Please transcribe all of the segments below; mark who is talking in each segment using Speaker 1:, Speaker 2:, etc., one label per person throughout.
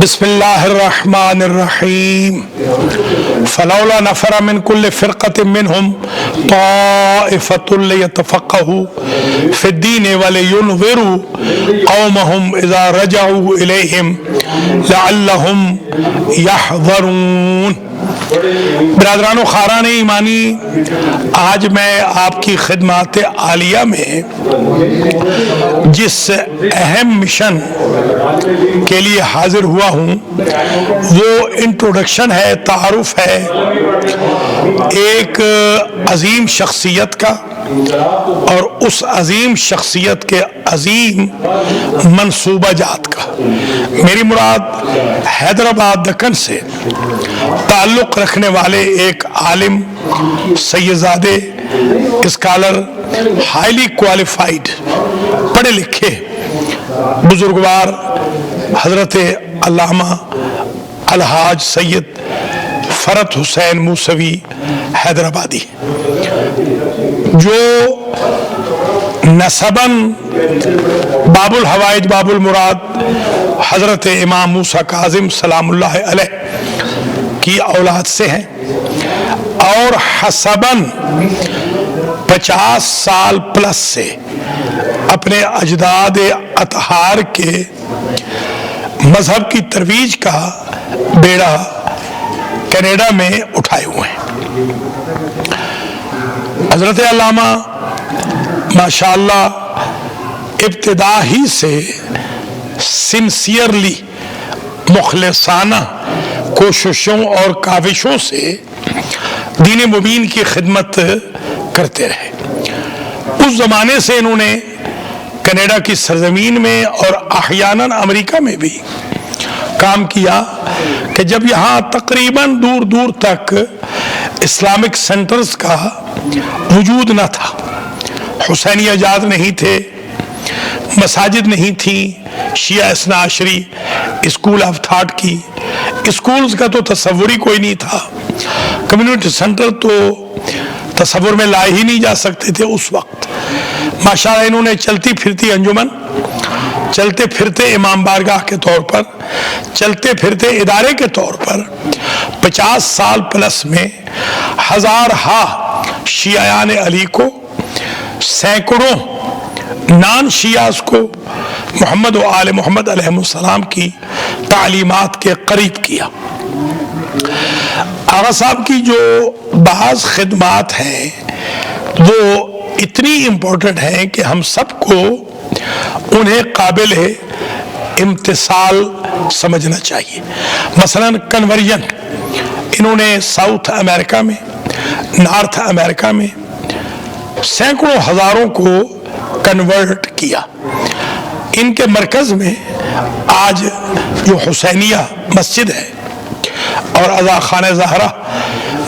Speaker 1: بسم اللہ الرحمن الرحیم فلولا نفر من كل فرقة منهم طائفة ليتفقهوا في الدين ولينذروا قومهم إذا رجعوا إليهم لعلهم يحذرون۔ برادران و خاران ایمانی، آج میں آپ کی خدمات عالیہ میں جس اہم مشن کے لیے حاضر ہوا ہوں وہ انٹروڈکشن ہے، تعارف ہے ایک عظیم شخصیت کا اور اس عظیم شخصیت کے عظیم منصوبہ جات کا۔ میری مراد حیدرآباد دکن سے تعلق رکھنے والے ایک عالم، سیدزادے، اسکالر، ہائیلی کوالیفائیڈ، پڑھے لکھے بزرگوار حضرت علامہ الحاج سید فرت حسین موسوی حیدرآبادی، جو نسباً باب الحوائج باب المراد حضرت امام موسیٰ کاظم سلام اللہ علیہ کی اولاد سے ہیں، اور حسباً 50 سال پلس سے اپنے اجداد اطہار کے مذہب کی ترویج کا بیڑا کینیڈا میں اٹھائے ہوئے ہیں۔ حضرت علامہ ماشاءاللہ ابتدا ہی سے سنسیئرلی، مخلصانہ کوششوں اور کاوشوں سے دین مبین کی خدمت کرتے رہے۔ اس زمانے سے انہوں نے کینیڈا کی سرزمین میں اور احیاناً امریکہ میں بھی کام کیا کہ جب یہاں تقریباً دور دور تک اسلامک سینٹرز کا وجود نہ تھا، حسینیہ جات نہیں تھے، مساجد نہیں تھی، شیعہ اثنا عشری اسکول آف تھاٹ کی اسکولز کا تو تصور ہی کوئی نہیں تھا، کمیونٹی سینٹر تو تصور میں لائے ہی نہیں جا سکتے تھے اس وقت۔ ماشاءاللہ انہوں نے چلتی پھرتی انجمن، چلتے پھرتے امام بارگاہ کے طور پر، چلتے پھرتے ادارے کے طور پر 50 سال پلس میں ہزارہا شیعیان علی کو، سینکڑوں نان شیعاز کو محمد و آل محمد علیہ السلام کی تعلیمات کے قریب کیا۔ آغا صاحب کی جو بعض خدمات ہیں وہ اتنی امپورٹنٹ ہیں کہ ہم سب کو انہیں قابل امتثال سمجھنا چاہیے۔ مثلا کنورژن، انہوں نے ساؤتھ امریکہ میں، نارتھ امریکہ میں سینکڑوں ہزاروں کو کنورٹ کیا۔ ان کے مرکز میں آج جو حسینیہ مسجد ہے اور عزا خانہ زہرا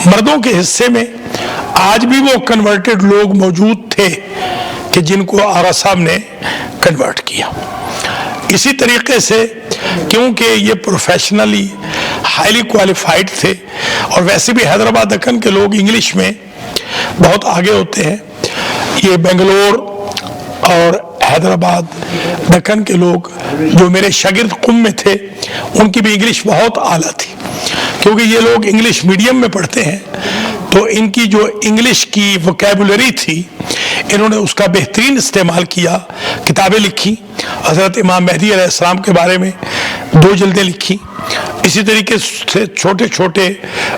Speaker 1: مردوں کے حصے میں آج بھی وہ کنورٹڈ لوگ موجود تھے کہ جن کو آغا صاحب نے کنورٹ کیا۔ اسی طریقے سے کیونکہ یہ پروفیشنلی ہائیلی کوالیفائیڈ تھے، اور ویسے بھی حیدرآباد دکن کے لوگ انگلش میں بہت آگے ہوتے ہیں، یہ بنگلور اور حیدرآباد دکن کے لوگ جو میرے شاگرد قم میں تھے ان کی بھی انگلش بہت اعلیٰ تھی، کیونکہ یہ لوگ انگلش میڈیم میں پڑھتے ہیں، تو ان کی جو انگلش کی وکیبولری تھی انہوں نے اس کا بہترین استعمال کیا، کتابیں لکھی، حضرت امام مہدی علیہ السلام کے بارے میں 2 جلدیں لکھی، اسی طریقے سے چھوٹے چھوٹے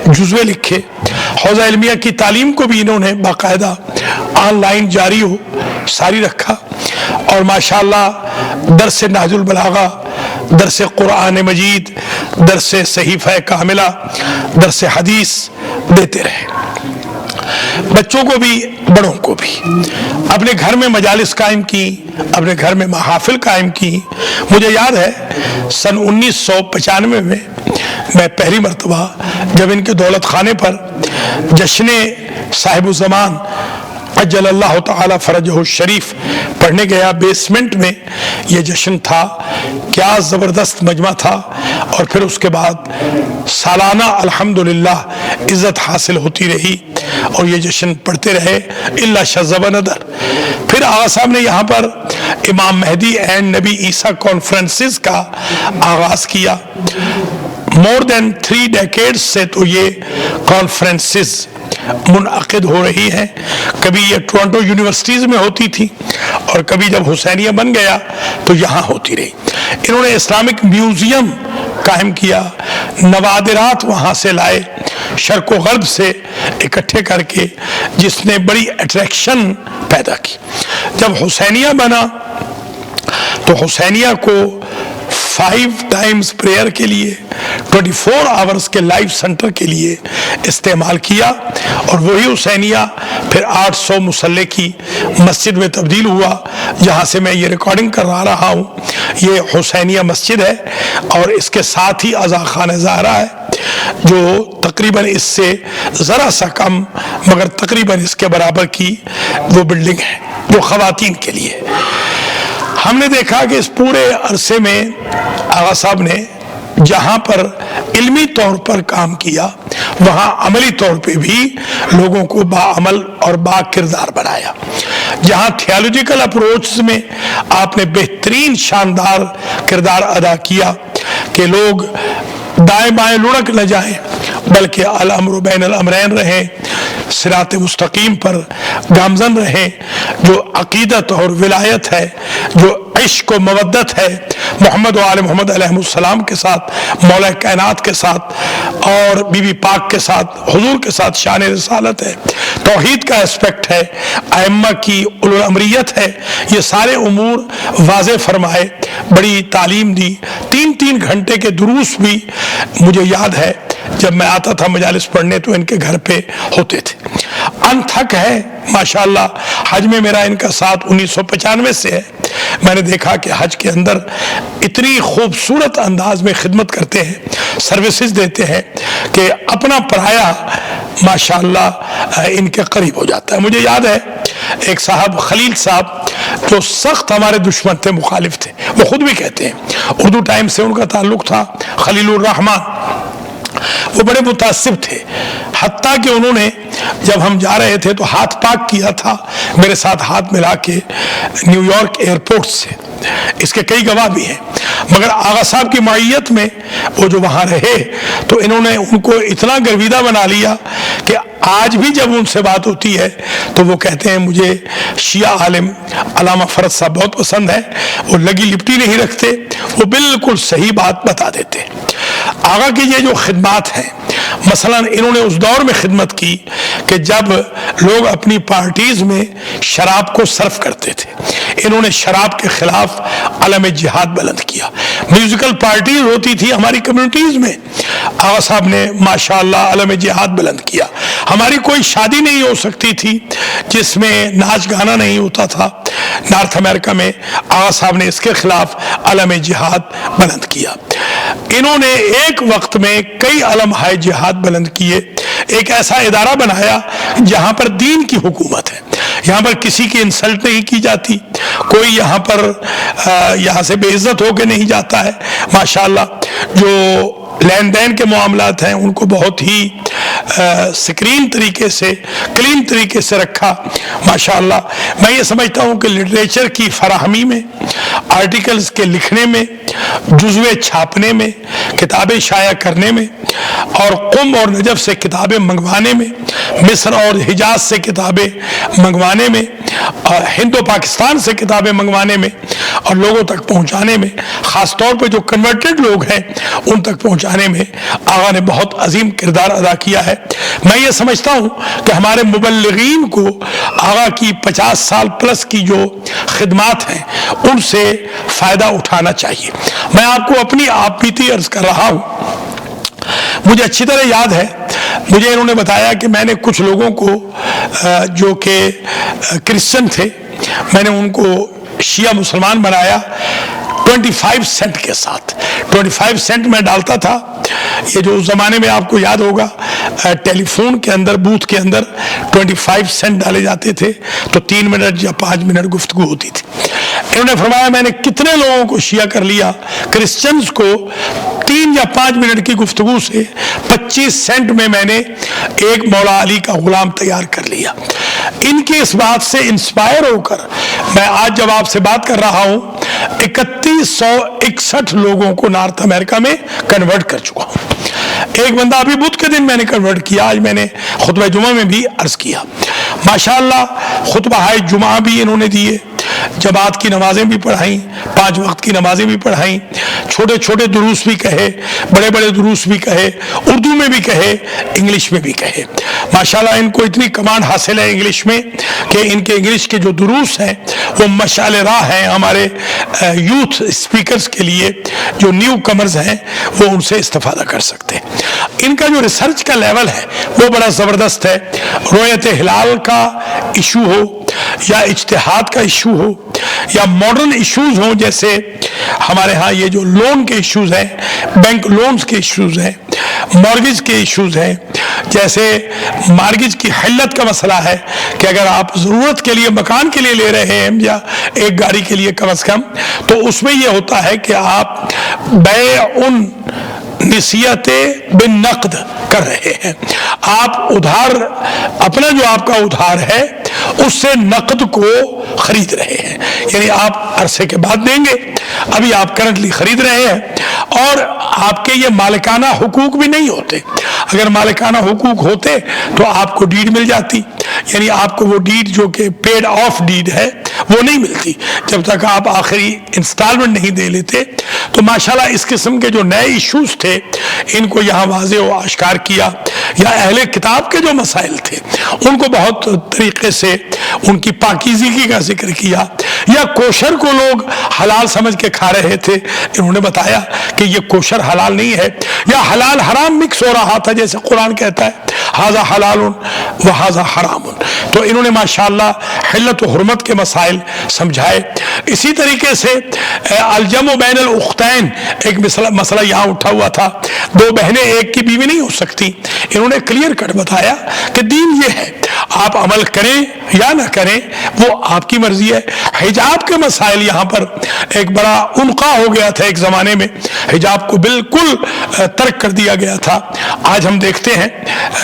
Speaker 1: جزوے لکھے۔ حوزہ علمیہ کی تعلیم کو بھی انہوں نے باقاعدہ آن لائن جاری ہو ساری رکھا، اور ماشاءاللہ درس نہج البلاغہ، درس قرآن مجید، درس صحیفہ کاملہ، درس حدیث دیتے رہے۔ بچوں کو بھی بڑوں کو بھی اپنے گھر میں مجالس قائم کی، اپنے گھر میں محافل قائم کی۔ مجھے یاد ہے سن 1995 میں میں پہلی مرتبہ جب ان کے دولت خانے پر جشن صاحب الزمان عجل اللہ تعالی فرجہ الشریف پڑھنے گیا، بیسمنٹ میں یہ جشن تھا، کیا زبردست مجمع تھا، اور پھر اس کے بعد سالانہ الحمدللہ عزت حاصل ہوتی رہی اور یہ جشن پڑھتے رہے الا شذب ندر۔ پھر آغا صاحب نے یہاں پر امام مہدی اینڈ نبی عیسیٰ کانفرنسز کا آغاز کیا. مور دین 3 ڈیکیڈز سے تو یہ کانفرنسز منعقد ہو رہی ہیں. کبھی یہ ٹورنٹو یونیورسٹیز میں ہوتی تھی اور کبھی جب حسینیہ بن گیا تو یہاں ہوتی رہی. انہوں نے اسلامک میوزیم قائم کیا, نوادرات وہاں سے لائے شرق و غرب سے اکٹھے کر کے, جس نے بڑی اٹریکشن پیدا کی. جب حسینیہ بنا تو حسینیہ کو 5 ٹائمز پریئر کے لیے 24 آورز کے لائیو سنٹر کے لیے استعمال کیا, اور وہی حسینیہ پھر 800 مصلے کی مسجد میں تبدیل ہوا. جہاں سے میں یہ ریکارڈنگ کروا رہا ہوں یہ حسینیہ مسجد ہے, اور اس کے ساتھ ہی عزا خانہ زہرا ہے جو تقریباً اس سے ذرا سا کم مگر تقریباً اس کے برابر کی وہ بلڈنگ ہے جو خواتین کے لیے. ہم نے دیکھا کہ اس پورے عرصے میں آغا صاحب نے جہاں پر علمی طور پر کام کیا وہاں عملی طور پہ بھی لوگوں کو باعمل اور با کردار بنایا. جہاں تھیالوجیکل اپروچ میں آپ نے بہترین شاندار کردار ادا کیا کہ لوگ دائیں بائیں لڑک نہ جائیں بلکہ الامر بین الامرین رہیں, صراط مستقیم پر گامزن رہیں. جو عقیدت اور ولایت ہے, جو عشق و مودت ہے محمد و آل محمد علیہ السلام کے ساتھ, مولا کائنات کے ساتھ اور بی بی پاک کے ساتھ, حضور کے ساتھ شان رسالت ہے, توحید کا اسپیکٹ ہے, ائمہ کی اولو الامریت ہے, یہ سارے امور واضح فرمائے, بڑی تعلیم دی. 3 گھنٹے کے دروس بھی مجھے یاد ہے جب میں آتا تھا مجالس پڑھنے تو ان کے گھر پہ ہوتے تھے. انتھک ہے ماشاءاللہ. حج میں میرا ان کا ساتھ 1995 سے ہے. میں نے دیکھا کہ حج کے اندر اتنی خوبصورت انداز میں خدمت کرتے ہیں, سروسز دیتے ہیں کہ اپنا پرایا ماشاءاللہ ان کے قریب ہو جاتا ہے. مجھے یاد ہے ایک صاحب خلیل صاحب جو سخت ہمارے دشمن تھے, مخالف تھے, وہ خود بھی کہتے ہیں, اردو ٹائم سے ان کا تعلق تھا, خلیل الرحمن. وہ بڑے متعصب تھے, حتیٰ کہ انہوں نے جب ہم جا رہے تھے تو ہاتھ پاک کیا تھا میرے ساتھ ہاتھ ملا کے نیو یارک ایئرپورٹ سے. اس کے کئی گواہ بھی ہیں. مگر آغا صاحب کی معیت میں وہ جو وہاں رہے تو انہوں نے ان کو اتنا گرویدہ بنا لیا کہ آج بھی جب ان سے بات ہوتی ہے تو وہ کہتے ہیں مجھے شیعہ عالم علامہ فرد صاحب بہت پسند ہے. وہ لگی لپٹی نہیں رکھتے, وہ بالکل صحیح بات بتا دیتے. آغا کی یہ جو خدمات ہیں, مثلا انہوں نے اس دور میں خدمت کی کہ جب لوگ اپنی پارٹیز میں شراب کو صرف کرتے تھے, انہوں نے شراب کے خلاف علم جہاد بلند کیا. میوزیکل پارٹیز ہوتی تھی ہماری کمیونٹیز میں, آغا صاحب نے ماشاءاللہ علم جہاد بلند کیا. ہماری کوئی شادی نہیں ہو سکتی تھی جس میں ناچ گانا نہیں ہوتا تھا. نارتھ امریکہ میں آغا صاحب نے اس کے خلاف علم جہاد بلند کیا. انہوں نے ایک وقت میں کئی علم ہائے جہاد بلند کیے. ایک ایسا ادارہ بنایا جہاں پر دین کی حکومت ہے, یہاں پر کسی کی انسلٹ نہیں کی جاتی, کوئی یہاں پر یہاں سے بے عزت ہو کے نہیں جاتا ہے. ماشاءاللہ جو لین دین کے معاملات ہیں ان کو بہت ہی سکرین طریقے سے, کلین طریقے سے رکھا. ماشاءاللہ میں یہ سمجھتا ہوں کہ لٹریچر کی فراہمی میں, آرٹیکلز کے لکھنے میں, جزوے چھاپنے میں, کتابیں شائع کرنے میں, اور قم اور نجف سے کتابیں منگوانے میں, مصر اور حجاز سے کتابیں منگوانے میں, اور ہند و پاکستان سے کتابیں منگوانے میں اور لوگوں تک پہنچانے میں, خاص طور پہ جو کنورٹڈ لوگ ہیں ان تک پہنچانے میں آغا نے بہت عظیم کردار ادا کیا ہے. میں یہ سمجھتا ہوں کہ ہمارے مبلغین کو آغا کی 50 سال پلس کی جو خدمات ہیں ان سے فائدہ اٹھانا چاہیے. میں آپ کو اپنی آپ بیتی عرض کر رہا ہوں. مجھے اچھی طرح یاد ہے, مجھے انہوں نے بتایا کہ میں نے کچھ لوگوں کو جو کہ کرسچن تھے, میں نے ان کو شیعہ مسلمان بنایا 25 سینٹ کے ساتھ. 25 سینٹ میں ڈالتا تھا. یہ جو اس زمانے میں آپ کو یاد ہوگا ٹیلی فون کے اندر, بوتھ کے اندر 25 سینٹ ڈالے جاتے تھے تو 3 منٹ یا 5 منٹ گفتگو ہوتی تھی. انہوں نے فرمایا میں نے کتنے لوگوں کو شیعہ کر لیا، کرسچنز کو 3 یا 5 منٹ کی گفتگو سے 25 سینٹ میں نے ایک مولا علی کا غلام تیار کر لیا۔ ان کی اس بات سے انسپائر ہو کر میں آج جب آپ سے بات کر رہا ہوں 3161 لوگوں کو نارتھ امریکہ میں کنورٹ کر چکا ہوں۔ ایک بندہ ابھی بدھ کے دن میں نے کنورٹ کیا، آج میں نے خطبہ جمعہ میں بھی عرض کیا۔ ماشاءاللہ خطبہ جمعہ بھی انہوں نے دیے، جماعت کی نمازیں بھی پڑھائیں، 5 وقت کی نمازیں بھی پڑھائیں، چھوٹے چھوٹے دروس بھی کہے، بڑے بڑے دروس بھی کہے، اردو میں بھی کہے، انگلش میں بھی کہے۔ ماشاءاللہ ان کو اتنی کمانڈ حاصل ہے انگلش میں کہ ان کے انگلش کے جو دروس ہیں وہ مشعل راہ ہیں ہمارے یوتھ اسپیکرز کے لیے، جو نیو کمرز ہیں وہ ان سے استفادہ کر سکتے ہیں۔ ان کا جو ریسرچ کا لیول ہے وہ بڑا زبردست ہے۔ رؤیت ہلال کا ایشو ہو یا اجتہاد کا ایشو ہو یا ماڈرن ایشوز ہوں، جیسے ہمارے ہاں یہ جو لون کے ایشوز ہیں، بینک لونز کے ایشوز ہیں، مارگیج کے ایشوز ہیں، جیسے مارگیج کی حلت کا مسئلہ ہے کہ اگر آپ ضرورت کے لیے مکان کے لیے لے رہے ہیں یا ایک گاڑی کے لیے کم از کم، تو اس میں یہ ہوتا ہے کہ آپ بیع نصیحت بالنقد کر رہے ہیں، آپ ادھار اپنا جو آپ کا ادھار ہے اس سے نقد کو خرید رہے ہیں، یعنی آپ عرصے کے بعد دیں گے، ابھی آپ کرنٹلی خرید رہے ہیں، اور آپ کے یہ مالکانہ حقوق بھی نہیں ہوتے۔ اگر مالکانہ حقوق ہوتے تو آپ کو ڈیڈ مل جاتی، یعنی آپ کو وہ ڈیڈ جو کہ پیڈ آف ڈیڈ ہے وہ نہیں ملتی جب تک آپ آخری انسٹالمنٹ نہیں دے لیتے۔ تو ماشاءاللہ اس قسم کے جو نئے ایشوز تھے ان کو یہاں واضح و آشکار کیا، یا اہل کتاب کے جو مسائل تھے ان کو بہت طریقے سے ان کی پاکیزگی کا ذکر کیا، یا کوشر کو لوگ حلال سمجھ کے کھا رہے تھے، انہوں نے بتایا کہ یہ کوشر حلال نہیں ہے، یا حلال حرام مکس ہو رہا تھا جیسے قرآن کہتا ہے ھذا حلال و ھذا حرام۔ تو انہوں نے ماشاءاللہ حلت و حرمت کے مسائل سمجھائے۔ اسی طریقے سے الجمع بین الاختین ایک مسئلہ یہاں اٹھا ہوا تھا، 2 بہنیں ایک کی بیوی نہیں ہو سکتی، انہوں نے کلیئر کٹ بتایا کہ دین یہ ہے، آپ عمل کریں یا نہ کریں وہ آپ کی مرضی ہے۔ حجاب کے مسائل یہاں پر ایک بڑا انقا ہو گیا تھا، ایک زمانے میں حجاب کو بالکل ترک کر دیا گیا تھا، آج ہم دیکھتے ہیں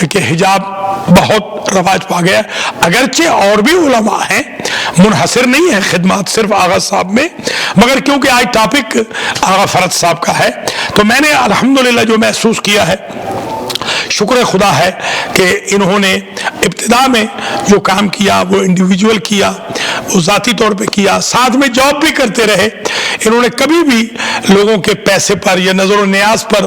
Speaker 1: کہ حجاب بہت رواج پا گیا، اگرچہ اور بھی علماء ہیں، منحصر نہیں ہے خدمات صرف آغا صاحب میں، مگر کیونکہ آج ٹاپک آغا فرد صاحب کا ہے تو میں نے الحمدللہ جو محسوس کیا ہے، شکر خدا ہے کہ انہوں نے ابتدا میں جو کام کیا وہ انڈیویجول کیا، وہ ذاتی طور پہ کیا، ساتھ میں جاب بھی کرتے رہے۔ انہوں نے کبھی بھی لوگوں کے پیسے پر یا نظر و نیاز پر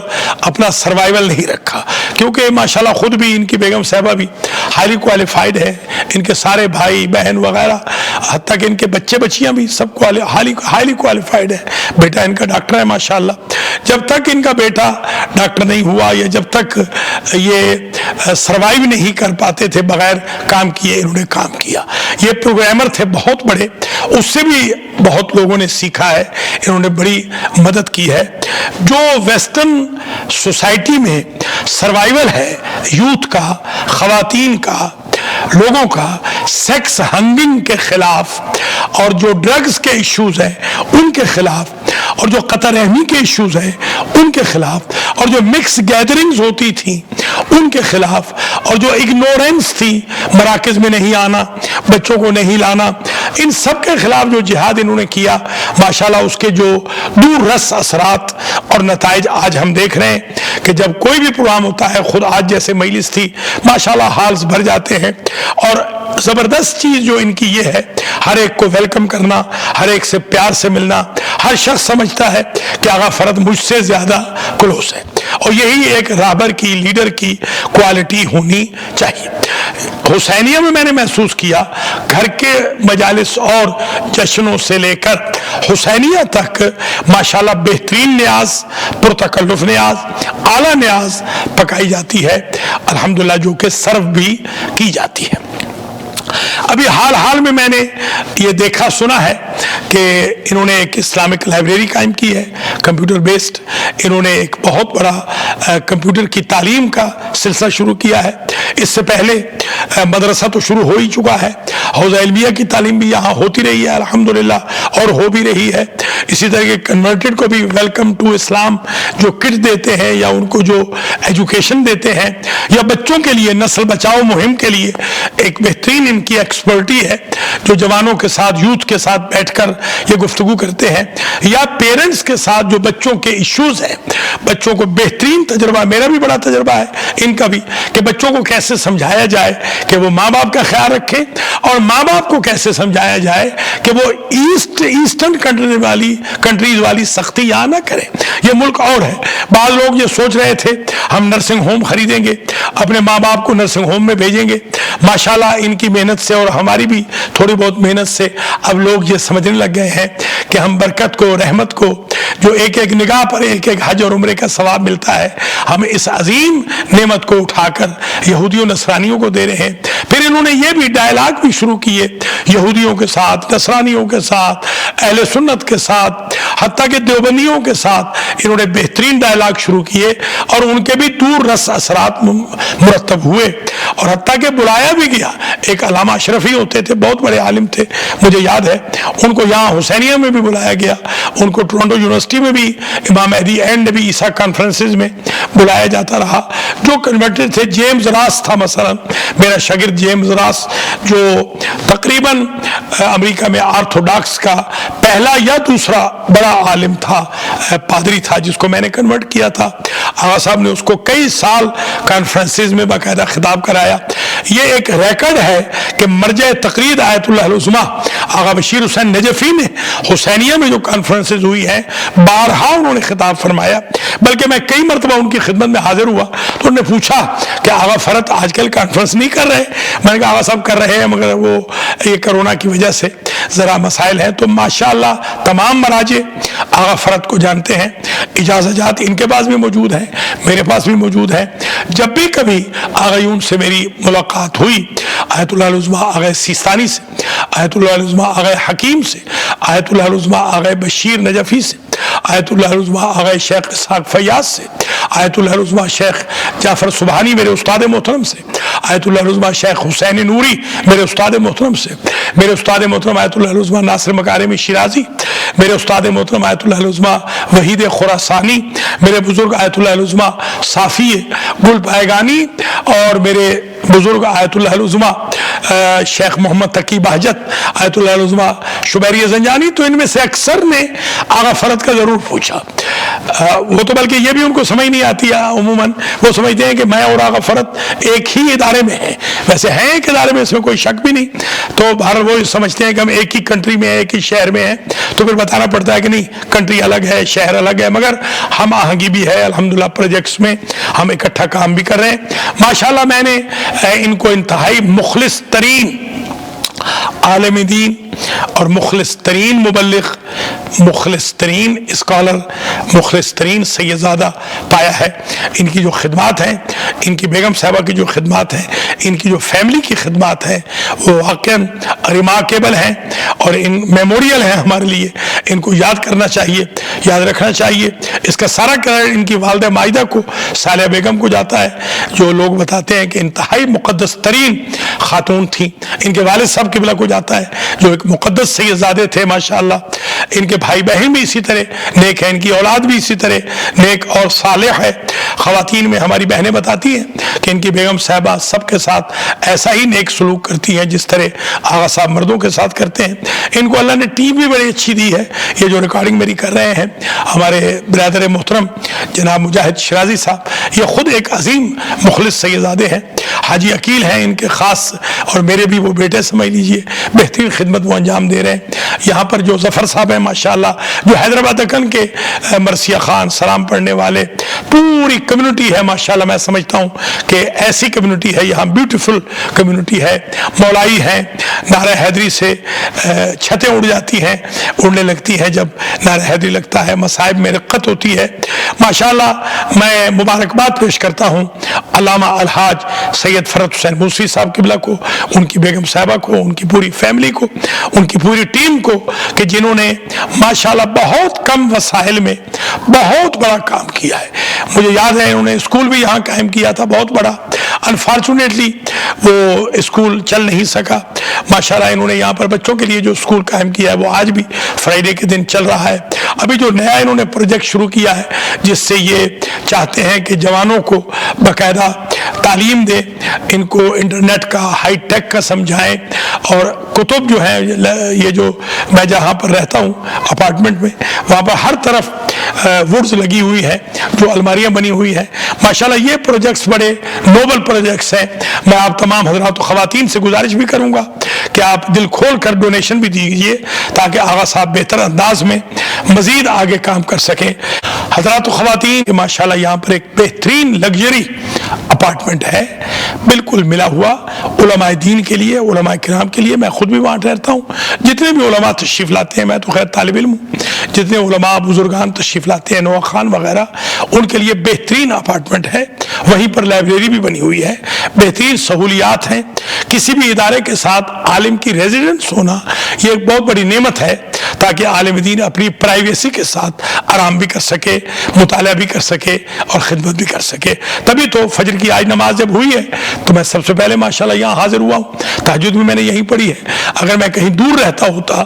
Speaker 1: اپنا سروائیول نہیں رکھا، کیونکہ ماشاءاللہ خود بھی ان کی بیگم صاحبہ بھی ہائیلی کوالیفائڈ ہے، ان کے سارے بھائی بہن وغیرہ حتیٰ کہ ان کے بچے بچیاں بھی سب ہائیلی کوالیفائڈ ہے، بیٹا ان کا ڈاکٹر ہے ماشاءاللہ۔ جب تک ان کا بیٹا ڈاکٹر نہیں ہوا یا جب تک یہ سروائیو نہیں کر پاتے تھے بغیر کام کیے، انہوں نے کام کیا۔ یہ پروگرامر تھے بہت بڑے، اس سے بھی بہت لوگوں نے سیکھا ہے، انہوں نے بڑی مدد کی ہے۔ جو ویسٹرن سوسائٹی میں سروائیول ہے یوتھ کا، خواتین کا، لوگوں کا، سیکس ہنگنگ کے خلاف، اور جو ڈرگز کے ایشوز ہیں ان کے خلاف، اور جو قطع رحمی کے ایشوز ہیں ان کے خلاف، اور جو مکس گیدرنگز ہوتی تھیں ان کے خلاف، اور جو اگنورنس تھی، مراکز میں نہیں آنا، بچوں کو نہیں لانا، ان سب کے خلاف جو جہاد انہوں نے کیا، ماشاءاللہ اس کے جو دور رس اثرات اور نتائج آج ہم دیکھ رہے ہیں کہ جب کوئی بھی پروگرام ہوتا ہے، خود آج جیسے مجلس تھی ماشاءاللہ ہالز بھر جاتے ہیں، اور زبردست چیز جو ان کی یہ ہے ہر ایک کو ویلکم کرنا، ہر ایک سے پیار سے ملنا، ہر شخص سمجھتا ہے کہ آغا فرد مجھ سے زیادہ کلوز ہے، اور یہی ایک رہبر کی، لیڈر کی کوالٹی ہونی چاہیے۔ حسینیہ میں نے محسوس کیا، گھر کے مجالس اور جشنوں سے لے کر حسینیہ تک ماشاءاللہ بہترین نیاز، پرتکلف نیاز، اعلیٰ نیاز پکائی جاتی ہے الحمدللہ، جو کہ سرو بھی کی جاتی ہے۔ ابھی حال میں میں نے یہ دیکھا سنا ہے کہ انہوں نے ایک اسلامک لائبریری قائم کی ہے کمپیوٹر بیسڈ. انہوں نے ایک بہت بڑا کمپیوٹر کی تعلیم کا سلسلہ شروع کیا ہے. اس سے پہلے مدرسہ تو شروع ہو ہی چکا ہے, حوزہ علمیہ کی تعلیم بھی یہاں ہوتی رہی ہے الحمدللہ, اور ہو بھی رہی ہے. اسی طرح کے کنورٹڈ کو بھی ویلکم ٹو اسلام جو کٹ دیتے ہیں یا ان کو جو ایجوکیشن دیتے ہیں, یا بچوں کے لیے نسل بچاؤ مہم کے لیے ایک بہترین ان کی ایکسپرٹی ہے, جو جوانوں کے ساتھ یوتھ کے ساتھ بیٹھ کر یہ گفتگو کرتے ہیں, یا پیرنٹس کے ساتھ جو بچوں کے ایشوز ہیں, بچوں کو بہترین تجربہ, میرا بھی بڑا تجربہ ہے ان کا بھی, کہ بچوں کو کیسے سمجھایا جائے کہ وہ ماں باپ کا خیال رکھیں, اور ماں باپ کو کیسے سمجھایا جائے کہ وہ ایسٹرن کنٹریز والی سختی یہاں نہ کریں. یہ ملک اور ہے. بعض لوگ یہ سوچ رہے تھے ہم نرسنگ ہوم خریدیں گے, اپنے ماں باپ کو نرسنگ ہوم میں بھیجیں گے. ماشاءاللہ ان کی محنت سے اور ہماری بھی تھوڑی بہت محنت سے اب لوگ یہ سمجھنے لگ گئے ہیں کہ ہم برکت کو, رحمت کو, جو ایک ایک نگاہ پر ایک ایک حج اور عمرے کا ثواب ملتا ہے, ہم اس عظیم نعمت کو اٹھا کر یہودیوں نصرانیوں کو دے رہے ہیں. پھر انہوں نے یہ بھی ڈائلاگ بھی شروع کیے یہودیوں کے ساتھ, نصرانیوں کے ساتھ, اہل سنت کے ساتھ, حتیٰ کہ دیوبندیوں کے ساتھ انہوں نے بہترین ڈائلاگ شروع کیے, اور ان کے بھی دور رس اثرات مرتب ہوئے, اور حتیٰ کہ بلایا بھی گیا. ایک علامہ اشرفی ہوتے تھے, بہت بڑے عالم تھے, مجھے یاد ہے, ان کو یہاں حسینیہ میں بھی بلایا گیا, ان کو ٹورنٹو یونیورسٹی میں بھی امام مہدی اینڈ نبی عیسیٰ کانفرنسز میں بلایا جاتا رہا. جو کنورٹڈ تھے, جیمز راس تھا مثلا, میرا شاگرد جیمز راس, جو تقریباً امریکہ میں آرتھوڈاکس کا پہلا یا دوسرا بڑا عالم تھا, پادری تھا, جس کو میں نے کنورٹ کیا تھا. آغا صاحب نے اس کو کئی سال کانفرنسز میں باقاعدہ خطاب کرایا. یہ ایک ریکارڈ ہے کہ مرجع تقریر آیت اللہ العظمیٰ آغا بشیر حسین نجفی نے حسینیہ میں جو کانفرنسز ہوئی ہیں بارہا انہوں نے خطاب فرمایا. بلکہ میں کئی مرتبہ ان کی خدمت میں حاضر ہوا تو انہوں نے پوچھا کہ آغا فرد آج کل کانفرنس نہیں کر رہے؟ میں نے کہا آغا صاحب کر رہے ہیں, مگر وہ یہ کرونا کی وجہ سے ذرا مسائل ہیں. تو ماشاءاللہ تمام مراجع آغا فرد کو جانتے ہیں. اجازت ان کے پاس بھی موجود ہیں, میرے پاس بھی موجود ہیں. جب بھی کبھی آغایون سے میری ملاقات ہوئی, آیت اللہ العظمیٰ آغا سیستانی سے, آیت اللہ العظمیٰ آغا حکیم سے, آیت اللہ العظمیٰ آغا بشیر نجفی سے, آیت اللہ العظمیٰ آغا شیخ اسحاق فیاض سے, آیت اللہ العظمیٰ شیخ جعفر سبحانی میرے استاد محترم سے, آیت اللہ العظمیٰ شیخ حسین نوری میرے استاد محترم سے, میرے استاد محترم آیت اللہ العظمیٰ ناصر مکارمی شیرازی, میرے استاد محترم آیت اللہ العظمیٰ وحید خراسانی, میرے بزرگ آیت اللہ العظمیٰ صافی گل پائگانی, اور میرے بزرگ آیت اللہ العظمیٰ شیخ محمد تقی بہجت, آیت اللہ العظمیٰ شبیری زنجانی. تو ان میں سے اکثر نے آغا فرد کا ضرور پوچھا. وہ تو بلکہ یہ بھی ان کو سمجھ نہیں آتی ہے, عموماً وہ سمجھتے ہیں کہ میں اور آغا فرد ایک ہی ادارے میں ہیں. ویسے ہیں ایک ادارے میں, اس میں کوئی شک بھی نہیں. تو بہر وہ سمجھتے ہیں کہ ہم ایک ہی کنٹری میں ہیں, ایک ہی شہر میں ہیں. تو پھر بتانا پڑتا ہے کہ نہیں, کنٹری الگ ہے, شہر الگ ہے, مگر ہم آہنگی بھی ہے الحمدللہ. پروجیکٹس میں ہم اکٹھا کام بھی کر رہے ہیں ماشاءاللہ. میں نے ان کو انتہائی مخلص ترین عالم دین اور مخلص ترین مبلغ, مخلص ترین اسکالر, مخلص ترین سیدزادہ پایا ہے. ان کی جو خدمات ہیں, ان کی بیگم صاحبہ کی جو خدمات ہیں, ان کی جو فیملی کی خدمات ہیں, وہ واقعاً ریمارکیبل ہیں اور ان میموریل ہیں ہمارے لیے. ان کو یاد کرنا چاہیے, یاد رکھنا چاہیے. اس کا سارا کریڈٹ ان کی والدہ مائدہ کو, صالحہ بیگم کو جاتا ہے, جو لوگ بتاتے ہیں کہ انتہائی مقدس ترین خاتون تھیں. ان کے والد صاحب قبلہ کو جاتا ہے, جو ایک مقدس سیدزادے تھے ماشاءاللہ. ان کے بھائی بہن بھی اسی طرح نیک ہیں, ان کی اولاد بھی اسی طرح نیک اور صالح ہے. خواتین میں ہماری بہنیں بتاتی ہیں کہ ان کی بیگم صاحبہ سب کے ساتھ ایسا ہی نیک سلوک کرتی ہیں جس طرح آغا صاحب مردوں کے ساتھ کرتے ہیں. ان کو اللہ نے ٹیم بھی بڑی اچھی دی ہے. یہ جو ریکارڈنگ میری کر رہے ہیں ہمارے برادر محترم جناب مجاہد شیرازی صاحب, یہ خود ایک عظیم مخلص سیدزادے ہیں. حاجی عقیل ہیں ان کے خاص, اور میرے بھی وہ بیٹے سمجھ لیجئے. بہترین خدمت وہ انجام دے رہے ہیں. یہاں پر جو ظفر صاحب ہیں ماشاءاللہ, جو حیدرآباد دکن کے مرثیہ خان سلام پڑھنے والے, پوری کمیونٹی ہے ماشاءاللہ. میں سمجھتا ہوں کہ ایسی کمیونٹی ہے یہاں, بیوٹیفل کمیونٹی ہے. مولائی ہیں, نعرہ حیدری سے چھتیں اڑ جاتی ہیں, اڑنے لگتی ہیں جب نعرہ حیدری لگتا ہے. مصائب میں رقت ہوتی ہے ماشاءاللہ. میں مبارکباد پیش کرتا ہوں علامہ الحاج سید فرت حسین موسوی صاحب قبلہ کو، ان کی بیگم صاحبہ کو، ان کی پوری فیملی کو، ان کی پوری ٹیم کو، کہ جنہوں نے ماشاءاللہ بہت کم وسائل میں بہت بڑا کام کیا ہے۔ مجھے یاد ہے انہوں نے اسکول بھی یہاں قائم کیا تھا بہت بڑا، انفارچونیٹلی وہ اسکول چل نہیں سکا۔ ماشاءاللہ انہوں نے یہاں پر بچوں کے لیے جو اسکول قائم کیا ہے وہ آج بھی فرائیڈے کے دن چل رہا ہے۔ ابھی جو نیا انہوں نے پروجیکٹ شروع کیا ہے جس سے یہ چاہتے ہیں کہ جوانوں کو باقاعدہ تعلیم دیں، ان کو انٹرنیٹ کا ہائی ٹیک کا سمجھائیں، اور کتب جو ہیں، یہ جو میں جہاں پر رہتا ہوں اپارٹمنٹ میں، وہاں پر ہر طرف وڈز لگی ہوئی ہے، جو الماریاں بنی ہوئی ہیں۔ ماشاءاللہ یہ پروجیکٹس بڑے نوبل پروجیکٹس ہیں۔ میں آپ تمام حضرات و خواتین سے گزارش بھی کروں گا کہ آپ دل کھول کر ڈونیشن بھی دیجیے تاکہ آغا صاحب بہتر انداز میں مزید آگے کام کر سکیں۔ حضرات و خواتین، ماشاءاللہ یہاں پر ایک بہترین لگژری اپارٹمنٹ ہے، بالکل ملا ہوا علماء دین کے لیے، علماء کرام کے لیے۔ میں خود بھی وہاں ٹھہرتا ہوں۔ جتنے بھی علماء تشریف لاتے ہیں، میں تو خیر طالب علم ہوں، جتنے علماء بزرگان تشریف لاتے ہیں، نوا خان وغیرہ، ان کے لیے بہترین اپارٹمنٹ ہے۔ وہیں پر لائبریری بھی بنی ہوئی ہے، بہترین سہولیات ہیں۔ کسی بھی ادارے کے ساتھ عالم کی ریزیڈنس ہونا یہ ایک بہت بڑی نعمت ہے، تاکہ عالم دین اپنی پرائیویسی کے ساتھ آرام بھی کر سکے، مطالعہ بھی کر سکے اور خدمت بھی کر سکے۔ تبھی تو فجر کی آج نماز جب ہوئی ہے تو میں سب سے پہلے ماشاءاللہ یہاں حاضر ہوا ہوں۔ تہجد بھی میں نے یہیں پڑھی ہے۔ اگر میں کہیں دور رہتا ہوتا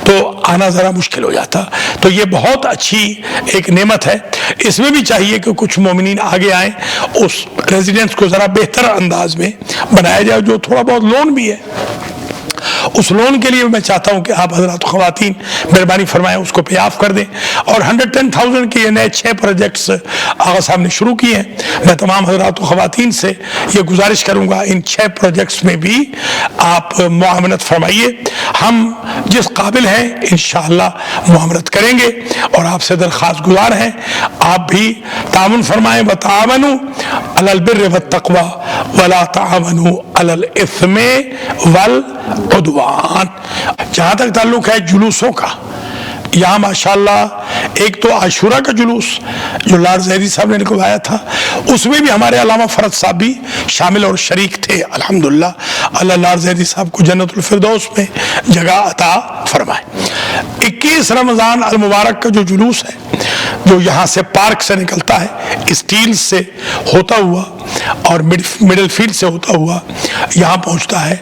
Speaker 1: تو آنا ذرا مشکل ہو جاتا۔ تو یہ بہت اچھی ایک نعمت ہے۔ اس میں بھی چاہیے کہ کچھ مومنین آگے آئیں، اس ریزیڈنس کو ذرا بہتر انداز میں بنایا جائے، جو تھوڑا بہت لون بھی ہے۔ اس لون کے لیے میں چاہتا ہوں کہ آپ حضرات خواتین مہربانی فرمائیں اس کو پے آف کر دیں، اور 110,000 کے یہ نئے 6 پروجیکٹس آغا صاحب نے شروع کیے ہیں۔ میں تمام حضرات خواتین سے یہ گزارش کروں گا ان 6 پروجیکٹس میں بھی آپ معاونت فرمائیے۔ ہم جس قابل ہیں انشاءاللہ معاونت کریں گے، اور آپ سے درخواست گزار ہیں آپ بھی تعاون فرمائیں۔ وتعاونوا علی البر والتقوی ولا تعاونوا علی الاثم والعدوان۔ جہاں تک تعلق ہے جلوسوں کا، یہاں ماشاءاللہ ایک تو عاشورہ کا جلوس جو لارڈ زیدی صاحب نے نکلوایا تھا، اس میں بھی ہمارے علامہ فرد صاحب بھی شامل اور شریک تھے۔ الحمدللہ، اللہ لارڈ زیدی صاحب کو جنت الفردوس میں جگہ عطا فرمائے۔ 21 رمضان المبارک کا جو جلوس ہے، جو یہاں سے پارک سے نکلتا ہے، اسٹیل سے ہوتا ہوا اور مڈل فیلڈ سے ہوتا ہوا یہاں پہنچتا ہے،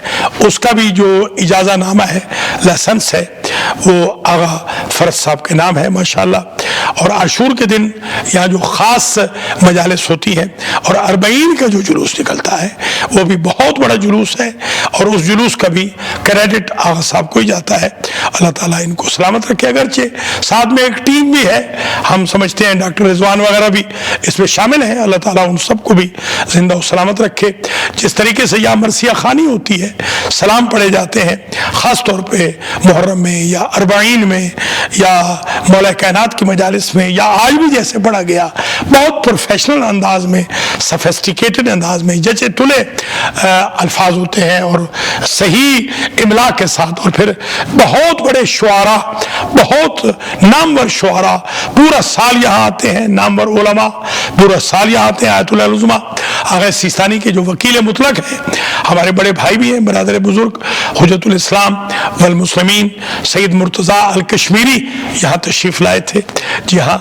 Speaker 1: اس کا بھی جو اجازہ نامہ ہے، لائسنس ہے، وہ آغا فرد صاحب کے نام ہے ماشاءاللہ۔ اور عاشور کے دن یہاں جو خاص مجالس ہوتی ہیں، اور 40 کا جو جلوس نکلتا ہے وہ بھی بہت بڑا جلوس ہے، اور اس جلوس کا بھی کریڈٹ آغا صاحب کو ہی جاتا ہے۔ اللہ تعالیٰ ان کو سلامت رکھے۔ اگرچہ ساتھ میں ایک ٹیم بھی ہے، ہم سمجھتے ہیں ڈاکٹر رضوان وغیرہ بھی اس میں شامل ہیں، اللہ تعالیٰ ان سب کو بھی زندہ و سلامت رکھے۔ جس طریقے سے یہاں مرثیہ خوانی ہوتی ہے، سلام پڑھے جاتے ہیں، خاص طور پہ محرم میں یا 40 میں یا مولا کائنات کی مجالس میں، یا آج بھی جیسے پڑھا گیا، بہت پروفیشنل انداز میں، سفیسٹیکیٹڈ انداز میں، جچے تلے الفاظ ہوتے ہیں، اور صحیح املا کے ساتھ، اور پھر بہت بڑے شعراء، بہت نامور شعراء پورا سال یہاں آتے ہیں، نامور علماء پورا سال یہاں آتے ہیں۔ آیت اللہ العظمیٰ آغا سیستانی کے جو وکیل مطلق ہیں، ہمارے بڑے بھائی بھی ہیں، برادر بزرگ حجت الاسلام والمسلمین سید مرتضیٰ الکشمیری یہاں تشریف لائے تھے۔ جی ہاں،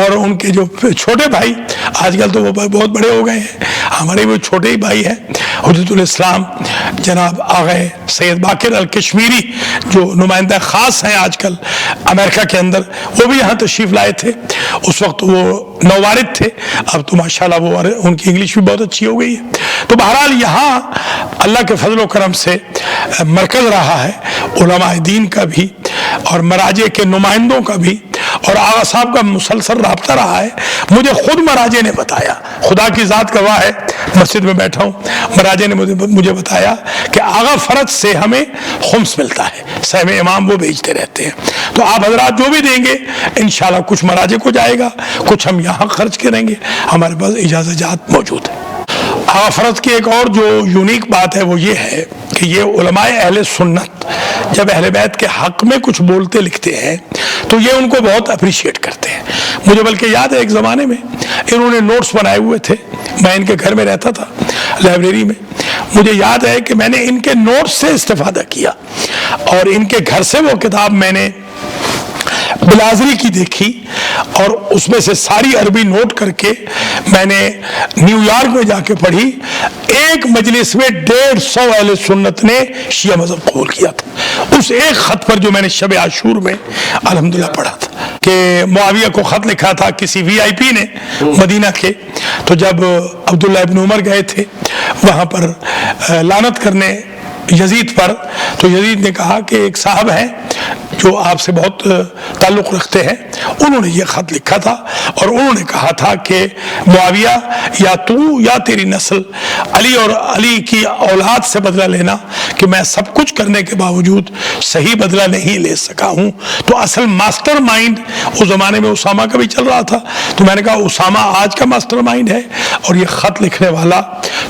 Speaker 1: اور ان کے جو چھوٹے بھائی، آج کل تو وہ بہت بڑے ہو گئے ہیں، ہمارے وہ چھوٹے ہی بھائی ہیں، حجت الاسلام جناب آغا سید باقر الکشمیری، جو نمائندہ خاص ہیں آج کل امریکہ کے اندر، وہ بھی یہاں تشریف لائے تھے۔ اس وقت وہ نووارد تھے، اب تو ماشاءاللہ وہ ان کی انگلش بھی بہت اچھی ہو گئی ہے۔ تو بہرحال یہاں اللہ کے فضل و کرم سے مرکز رہا ہے علماء دین کا بھی، اور مراجع کے نمائندوں کا بھی، اور آغا صاحب کا مسلسل رابطہ رہا ہے۔ مجھے خود مراجع نے بتایا، خدا کی ذات گواہ ہے، مسجد میں بیٹھا ہوں، مراجع نے مجھے بتایا کہ آغا فرد سے ہمیں خمس ملتا ہے، سہم امام وہ بھیجتے رہتے ہیں۔ تو آپ حضرات جو بھی دیں گے انشاءاللہ کچھ مراجع کو جائے گا، کچھ ہم یہاں خرچ کریں گے، ہمارے پاس اجازت جات موجود ہے۔ آغا فرد کی ایک اور جو یونیک بات ہے وہ یہ ہے کہ یہ علماء اہل سنت جب اہل بیت کے حق میں کچھ بولتے لکھتے ہیں تو یہ ان کو بہت اپریشیٹ کرتے ہیں. مجھے بلکہ یاد ہے ایک زمانے میں انہوں نے نوٹس بنائے ہوئے تھے, میں ان کے گھر میں رہتا تھا لائبریری میں, مجھے یاد ہے کہ میں نے ان کے نوٹس سے استفادہ کیا اور ان کے گھر سے وہ کتاب میں نے بلازری کی دیکھی اور اس میں سے ساری عربی نوٹ کر کے میں نے نیو یارک میں جا کے پڑھی. ایک مجلس میں 150 اہل سنت نے شیعہ مذہب قبول کیا تھا اس ایک خط پر جو میں نے شب عاشور میں الحمدللہ پڑھا تھا کہ معاویہ کو خط لکھا تھا کسی وی آئی پی نے مدینہ کے. تو جب عبداللہ ابن عمر گئے تھے وہاں پر لعنت کرنے یزید پر, تو یزید نے کہا کہ ایک صاحب ہیں جو آپ سے بہت تعلق رکھتے ہیں, انہوں نے یہ خط لکھا تھا اور انہوں نے کہا تھا کہ معاویہ یا تو یا تیری نسل علی اور علی کی اولاد سے بدلہ لینا کہ میں سب کچھ کرنے کے باوجود صحیح بدلہ نہیں لے سکا ہوں. تو اصل ماسٹر مائنڈ اس زمانے میں اسامہ کا بھی چل رہا تھا, تو میں نے کہا اسامہ آج کا ماسٹر مائنڈ ہے اور یہ خط لکھنے والا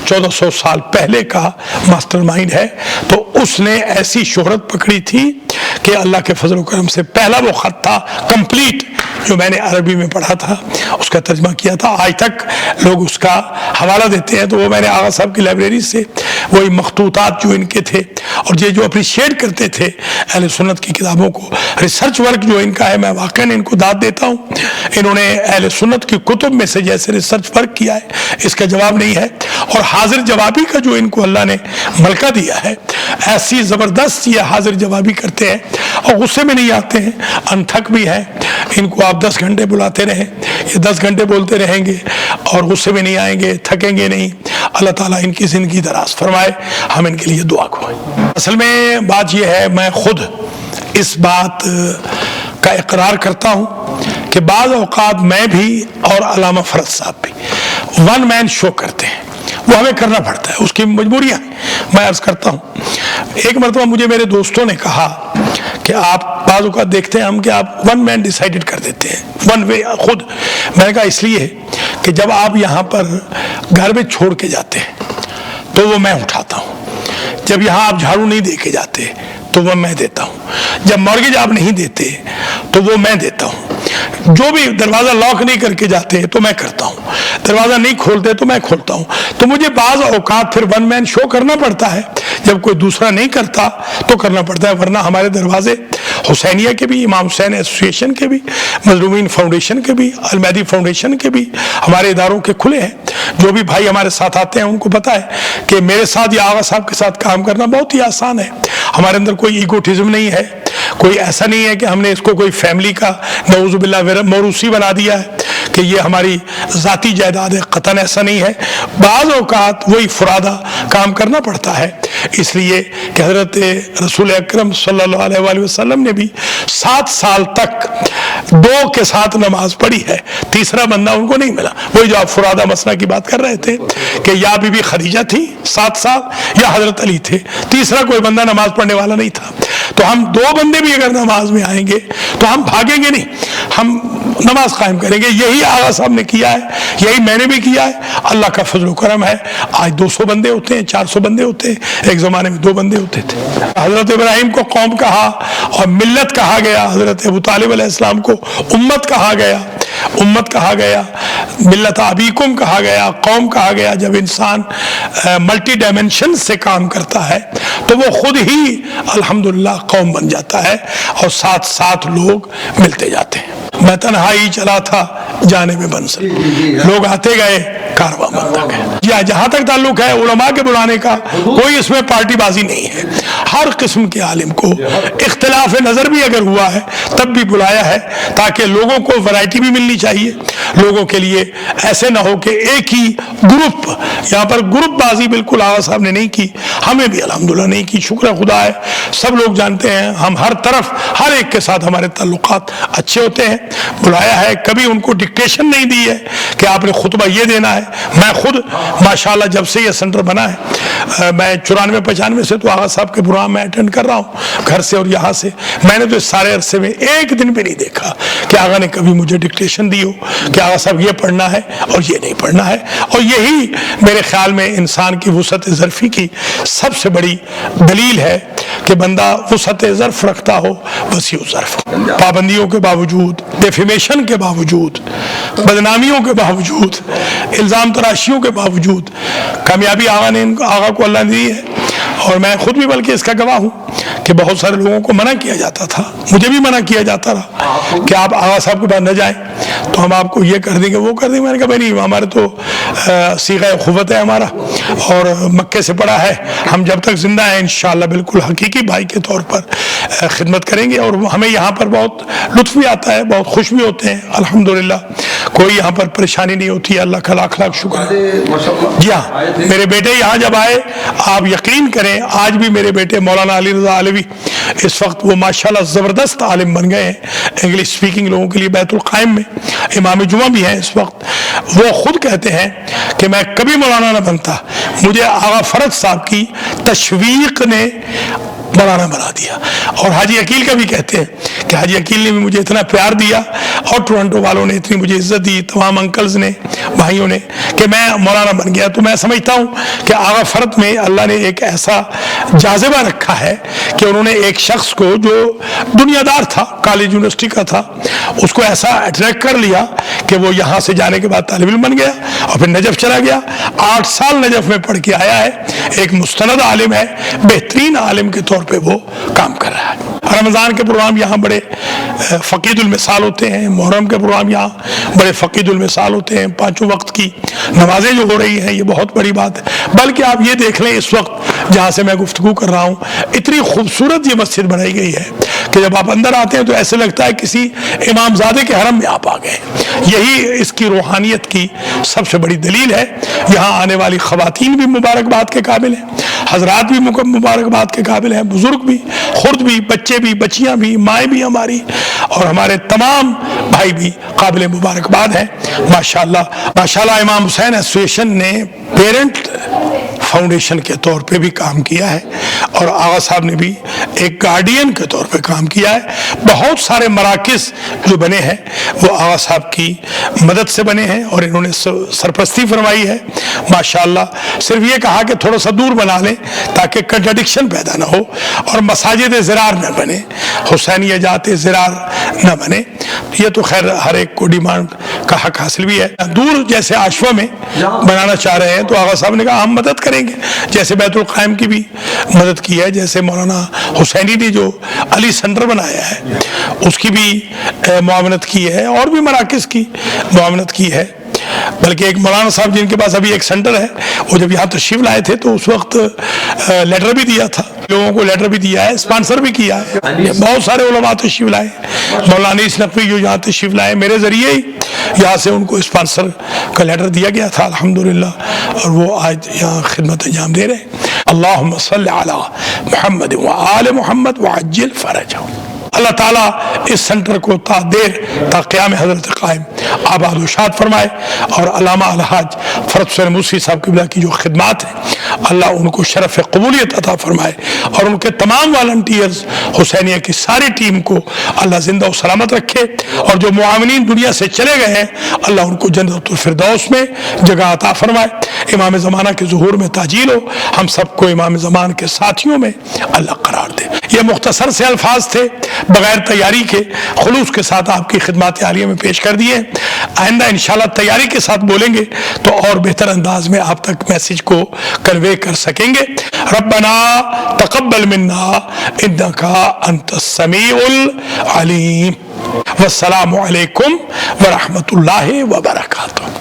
Speaker 1: 1400 سال پہلے کا ماسٹر مائنڈ ہے. تو اس نے ایسی شہرت پکڑی تھی کہ اللہ کے فضل و کرم سے پہلا وہ خط تھا کمپلیٹ جو میں نے عربی میں پڑھا تھا, اس کا ترجمہ کیا تھا. آج تک لوگ اس کا حوالہ دیتے ہیں. تو وہ میں نے آغا صاحب کی لائبریری سے وہی مخطوطات جو ان کے تھے اور یہ جو اپریشیٹ کرتے تھے اہل سنت کی کتابوں کو, ریسرچ ورک جو ان کا ہے میں واقعا ان کو داد دیتا ہوں. انہوں نے اہل سنت کی کتب میں سے جیسے ریسرچ ورک کیا ہے اس کا جواب نہیں ہے, اور حاضر جوابی کا جو ان کو اللہ نے ملکہ دیا ہے ایسی زبردست یہ حاضر جوابی کرتے ہیں اور غصے میں نہیں آتے ہیں, انتھک بھی ہیں. ان کو آپ 10 گھنٹے بلاتے رہیں یہ 10 گھنٹے بولتے رہیں گے اور غصے میں نہیں آئیں گے, تھکیں گے نہیں. اللہ تعالیٰ ان کی زندگی دراز فرمائے, ہم ان کے لیے دعا کریں. اصل میں بات یہ ہے میں خود اس بات کا اقرار کرتا ہوں کہ بعض اوقات میں بھی اور علامہ فرد صاحب بھی ون مین شو کرتے ہیں, وہ ہمیں کرنا پڑتا ہے, اس کی مجبوریاں میں عرض کرتا ہوں. ایک مرتبہ مجھے میرے دوستوں نے کہا کہ آپ بعض اوقات دیکھتے ہیں ہم کہ آپ ون مین ڈیسائیڈڈ کر دیتے ہیں, ون وے خود. میں نے کہا اس لیے کہ جب آپ یہاں پر گھر میں چھوڑ کے جاتے ہیں تو وہ میں اٹھاتا ہوں, جب یہاں آپ جھاڑو نہیں دے کے جاتے تو وہ میں دیتا ہوں, جب مورگیج آپ نہیں دیتے تو وہ میں دیتا ہوں, جو بھی دروازہ لاک نہیں کر کے جاتے تو میں کرتا ہوں, دروازہ نہیں کھولتے تو میں کھولتا ہوں. تو مجھے بعض اوقات پھر ون مین شو کرنا پڑتا ہے, جب کوئی دوسرا نہیں کرتا تو کرنا پڑتا ہے. ورنہ ہمارے دروازے حسینیہ کے بھی, امام حسین ایسوسی ایشن کے بھی, مظلومین فاؤنڈیشن کے بھی, المہدی فاؤنڈیشن کے بھی ہمارے اداروں کے کھلے ہیں. جو بھی بھائی ہمارے ساتھ آتے ہیں ان کو پتا ہے کہ میرے ساتھ یا آغا صاحب کے ساتھ کام کرنا بہت ہی آسان ہے. ہمارے اندر کوئی ایگوٹزم نہیں ہے, کوئی ایسا نہیں ہے کہ ہم نے اس کو کوئی فیملی کا نعوذ باللہ موروثی بنا دیا ہے کہ یہ ہماری ذاتی جائیداد ہے, قطعاً ایسا نہیں ہے. بعض اوقات وہی فرادہ کام کرنا پڑتا ہے, اس لیے کہ حضرت رسول اکرم صلی اللہ علیہ وآلہ وسلم نے بھی 7 سال تک 2 کے ساتھ نماز پڑھی ہے, تیسرا بندہ ان کو نہیں ملا. وہی جو آپ فرادہ مسئلہ کی بات کر رہے تھے کہ یا بی بی خدیجہ تھی 7 سال یا حضرت علی تھے, تیسرا کوئی بندہ نماز پڑھنے والا نہیں تھا. تو ہم 2 بندے بھی اگر نماز میں آئیں گے تو ہم بھاگیں گے نہیں, ہم نماز قائم کریں گے. یہی آغا صاحب نے کیا ہے, یہی میں نے بھی کیا ہے. اللہ کا فضل و کرم ہے, آج 200 بندے ہوتے ہیں, 400 بندے ہوتے ہیں, ایک زمانے میں 2 بندے ہوتے تھے. حضرت ابراہیم کو قوم کہا اور ملت کہا گیا, حضرت ابو طالب علیہ السلام کو امت کہا گیا, امت کہا گیا, ملت ابیکم کہا گیا, قوم کہا گیا. جب انسان ملٹی ڈائمنشن سے کام کرتا ہے تو وہ خود ہی الحمدللہ قوم بن جاتا ہے اور ساتھ ساتھ لوگ ملتے جاتے ہیں. میں تنہائی چلا تھا جانے میں منزل, لوگ آتے گئے کارواں بنتا گیا. جہاں تک تعلق ہے علماء کے بلانے کا, کوئی اس میں پارٹی بازی نہیں ہے. ہر قسم کے عالم کو اختلاف نظر بھی اگر ہوا ہے تب بھی بلایا ہے تاکہ لوگوں کو ورائٹی بھی ملنی چاہیے. لوگوں کے لیے ایسے نہ ہو کہ ایک ہی گروپ, یہاں پر گروپ بازی بالکل آغا صاحب نے نہیں کی, ہمیں بھی الحمدللہ نہیں کی. شکر خدا ہے, سب لوگ جانتے ہیں ہم ہر طرف ہر ایک کے ساتھ ہمارے تعلقات اچھے ہوتے ہیں. بلایا ہے, کبھی ان کو ڈکٹیشن نہیں دی ہے کہ آپ نے خطبہ یہ دینا ہے. میں خود ماشاءاللہ جب سے یہ سینٹر بنا ہے, میں 94-95 سے تو آغا صاحب کے پرانے پروگرام میں اٹینڈ کر رہا ہوں گھر سے اور یہاں سے. میں نے تو اس سارے عرصے میں ایک دن بھی نہیں دیکھا کہ آقا نے کبھی مجھے ڈکٹیشن دی ہو کہ آقا صاحب یہ پڑھنا ہے اور یہ نہیں پڑھنا ہے. اور یہی میرے خیال میں انسان کی وسعت ظرفی کی سب سے بڑی دلیل ہے کہ بندہ وسعت ظرف رکھتا ہو, وسیع ظرف. پابندیوں کے باوجود, ڈیفیمیشن کے باوجود, بدنامیوں کے باوجود, الزام تراشیوں کے باوجود کامیابی آقا کو اللہ نے دی ہے. اور میں خود بھی بلکہ اس کا گواہ ہوں کہ بہت سارے لوگوں کو منع کیا جاتا تھا, مجھے بھی منع کیا جاتا رہا کہ آپ آقا صاحب کے پاس نہ جائیں تو ہم آپ کو یہ کر دیں گے وہ کر دیں گے. میں نے کہا بھائی نہیں, ہمارے تو صیغہ قوت ہے ہمارا اور مکے سے پڑا ہے, ہم جب تک زندہ ہیں انشاءاللہ بالکل حقیقی بھائی کے طور پر خدمت کریں گے. اور ہمیں یہاں پر بہت لطف بھی آتا ہے, بہت خوش بھی ہوتے ہیں الحمدللہ, کوئی یہاں پر پریشانی نہیں ہوتی ہے. اللہ کا لاکھ لاکھ شکر ہے. جی ہاں, میرے بیٹے یہاں جب آئے, آپ یقین کریں آج بھی میرے بیٹے مولانا علی رضا علوی اس وقت وہ ماشاءاللہ زبردست عالم بن گئے ہیں, انگلش سپیکنگ لوگوں کے لیے بیت القائم میں امام جمعہ بھی ہیں اس وقت. وہ خود کہتے ہیں کہ میں کبھی مولانا نہ بنتا, مجھے آغا فرد صاحب کی تشویق نے مولانا بنا دیا. اور حاجی عقیل کا بھی کہتے ہیں کہ حاجی عقیل نے بھی مجھے اتنا پیار دیا اور ٹورنٹو والوں نے اتنی مجھے عزت دی, تمام انکلز نے, بھائیوں نے, کہ میں مولانا بن گیا. تو میں سمجھتا ہوں کہ آغا فرد میں اللہ نے ایک ایسا جاذبہ رکھا ہے کہ انہوں نے ایک شخص کو جو دنیا دار تھا, کالج یونیورسٹی کا تھا, اس کو ایسا اٹریکٹ کر لیا کہ وہ یہاں سے جانے کے بعد طالب علم بن گیا اور پھر نجف چلا گیا. 8 سال نجف میں پڑھ کے آیا ہے, ایک مستند عالم ہے, بہترین عالم کے طور پہ وہ کام کر رہا ہے. رمضان کے پروگرام یہاں بڑے فقید المثال ہوتے ہیں, محرم کے پروگرام یہاں بڑے فقید المثال ہوتے ہیں, 5 وقت کی نمازیں جو ہو رہی ہیں یہ بہت بڑی بات ہے. بلکہ آپ یہ دیکھ لیں اس وقت جہاں سے میں گفتگو کر رہا ہوں, اتنی خوبصورت یہ مسجد بنائی گئی ہے کہ جب آپ اندر آتے ہیں تو ایسے لگتا ہے کسی امام زادے کے حرم میں آپ آ گئے. یہی اس کی روحانیت کی سب سے بڑی دلیل ہے. یہاں آنے والی خواتین بھی مبارکباد کے قابل ہیں, حضرات بھی مبارکباد کے قابل ہیں, بزرگ بھی, خرد بھی, بچے بھی, بچیاں بھی, مائیں بھی ہماری, اور ہمارے تمام بھائی بھی قابل مبارکباد ہیں. ماشاءاللہ ماشاءاللہ. امام حسین ایسوسیشن نے پیرنٹ فاؤنڈیشن کے طور پہ بھی کام کیا ہے اور آغا صاحب نے بھی ایک گارڈین کے طور پہ کام کیا ہے. بہت سارے مراکز جو بنے ہیں وہ آغا صاحب کی مدد سے بنے ہیں اور انہوں نے سرپرستی فرمائی ہے. ماشاءاللہ صرف یہ کہا کہ تھوڑا سا دور بنا لیں تاکہ کنٹرڈکشن پیدا نہ ہو اور مساجد زرار نہ بنے, حسینیہ جات زرار نہ بنے. یہ تو خیر ہر ایک کو ڈیمانڈ کا حق حاصل بھی ہے. دور جیسے آشوا میں بنانا چاہ رہے ہیں تو آغا صاحب نے کہا ہم مدد کریں گے, جیسے بیت القائم کی بھی مدد کی ہے, جیسے مولانا حسینی نے جو علی سینٹر بنایا ہے اس کی بھی معاونت کی ہے, اور بھی مراکز کی معاونت کی ہے. بلکہ ایک مولانا صاحب جن کے پاس ابھی ایک سینٹر ہے, وہ جب یہاں تشریف لائے تھے تو اس وقت لیٹر بھی دیا تھا, لوگوں کو لیٹر بھی دیا ہے, اسپانسر بھی کیا ہے. بہت سارے علماء تشریف لائے, مولانا اس نقوی جو یہاں تشریف لائے, میرے ذریعے ہی یہاں سے ان کو اسپانسر کا لیٹر دیا گیا تھا الحمدللہ, اور وہ آج یہاں خدمت انجام دے رہے ہیں. اللہم صلی علی محمد وآل محمد وعجل فرجہم. اللہ تعالیٰ اس سینٹر کو تا دیر تا قیام حضرت قائم آباد و شاد فرمائے, اور علامہ الحاج فرد حسین موسوی صاحب قبلہ کی جو خدمات ہیں اللہ ان کو شرف قبولیت عطا فرمائے, اور ان کے تمام والنٹیئرز حسینیہ کی ساری ٹیم کو اللہ زندہ و سلامت رکھے, اور جو معاونین دنیا سے چلے گئے ہیں اللہ ان کو جنت الفردوس میں جگہ عطا فرمائے. امام زمانہ کے ظہور میں تاجیل ہو, ہم سب کو امام زمان کے ساتھیوں میں اللہ قرار دے. یہ مختصر سے الفاظ تھے بغیر تیاری کے, خلوص کے ساتھ آپ کی خدمات عالیہ میں پیش کر دیے. آئندہ انشاءاللہ تیاری کے ساتھ بولیں گے تو اور بہتر انداز میں آپ تک میسیج کو کنوے کر سکیں گے. ربنا تقبل منا انک انت السمیع العلیم. والسلام علیکم ورحمۃ اللہ وبرکاتہ.